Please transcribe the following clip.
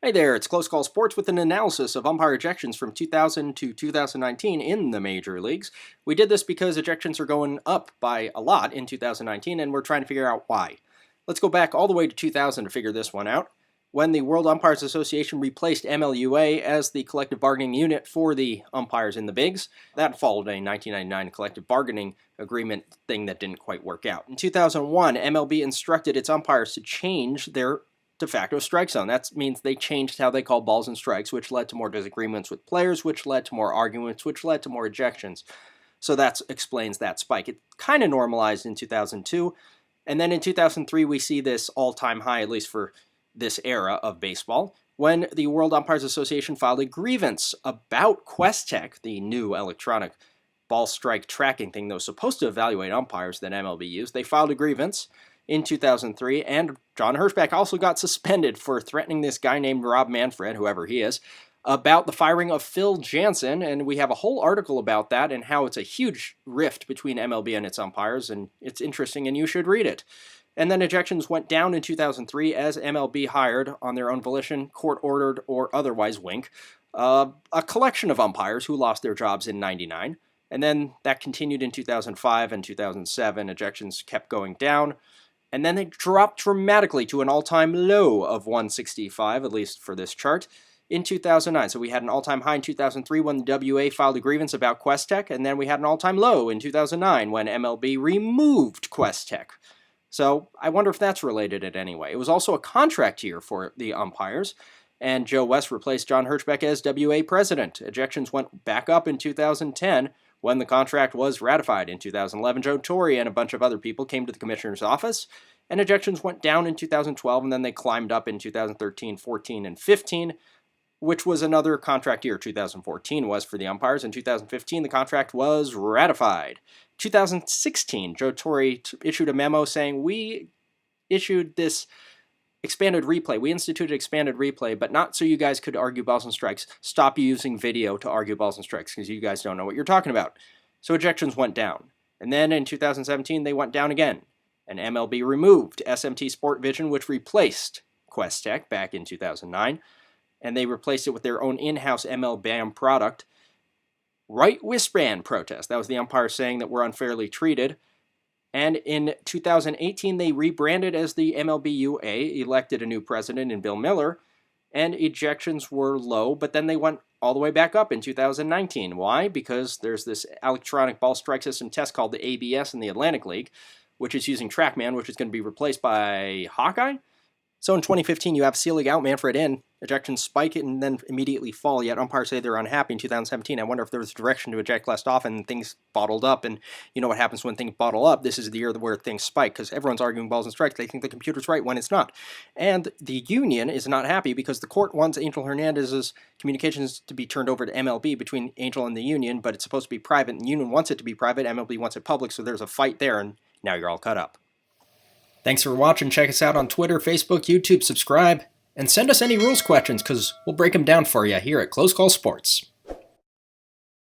Hey there, it's Close Call Sports with an analysis of umpire ejections from 2000 to 2019 in the major leagues. We did this because ejections are going up by a lot in 2019, and we're trying to figure out why. Let's go back all the way to 2000 to figure this one out. When the World Umpires Association replaced MLBUA as the collective bargaining unit for the umpires in the bigs, that followed a 1999 collective bargaining agreement thing that didn't quite work out. In 2001, MLB instructed its umpires to change their de facto strike zone. That means they changed how they call balls and strikes, which led to more disagreements with players, which led to more arguments, which led to more ejections. So that explains that spike. It kind of normalized in 2002, and then in 2003 we see this all-time high, at least for this era of baseball, when the World Umpires Association filed a grievance about QuesTec, the new electronic ball strike tracking thing that was supposed to evaluate umpires that MLB used. They filed a grievance in 2003, and John Hirschbeck also got suspended for threatening this guy named Rob Manfred, whoever he is, about the firing of Phil Jansen, and we have a whole article about that and how it's a huge rift between MLB and its umpires, and it's interesting and you should read it. And then ejections went down in 2003 as MLB hired, on their own volition, court-ordered or otherwise wink, a collection of umpires who lost their jobs in '99. And then that continued in 2005 and 2007. Ejections kept going down. And then they dropped dramatically to an all-time low of 165, at least for this chart, in 2009. So we had an all-time high in 2003 when the WA filed a grievance about QuesTec, and then we had an all-time low in 2009 when MLB removed QuesTec. So I wonder if that's related in any way. It was also a contract year for the umpires, and Joe West replaced John Hirschbeck as WA president. Ejections went back up in 2010 when the contract was ratified. In 2011, Joe Torre and a bunch of other people came to the commissioner's office, and ejections went down in 2012, and then they climbed up in 2013, 14, and 15, which was another contract year. 2014 was for the umpires. In 2015, the contract was ratified. 2016, Joe Torre issued a memo saying, we issued this expanded replay. We instituted expanded replay, but not so you guys could argue balls and strikes. Stop using video to argue balls and strikes because you guys don't know what you're talking about. So ejections went down. And then in 2017, they went down again. And MLB removed SMT SportVision, which replaced QuesTec back in 2009. And they replaced it with their own in-house MLBAM product. Right wristband protest. That was the umpire saying that we're unfairly treated. And in 2018, they rebranded as the MLB-WUA, elected a new president in Bill Miller, and ejections were low, but then they went all the way back up in 2019. Why? Because there's this electronic ball strike system test called the ABS in the Atlantic League, which is using TrackMan, which is going to be replaced by Hawkeye. So in 2015, you have Selig out, Manfred in, ejections spike and then immediately fall, yet umpires say they're unhappy in 2017. I wonder if there was a direction to eject less often and things bottled up, and you know what happens when things bottle up. This is the year where things spike, because everyone's arguing balls and strikes. They think the computer's right when it's not. And the union is not happy because the court wants Angel Hernandez's communications to be turned over to MLB between Angel and the union, but it's supposed to be private, and the union wants it to be private, MLB wants it public, so there's a fight there, and now you're all cut up. Thanks for watching. Check us out on Twitter, Facebook, YouTube, subscribe, and send us any rules questions because we'll break them down for you here at Close Call Sports.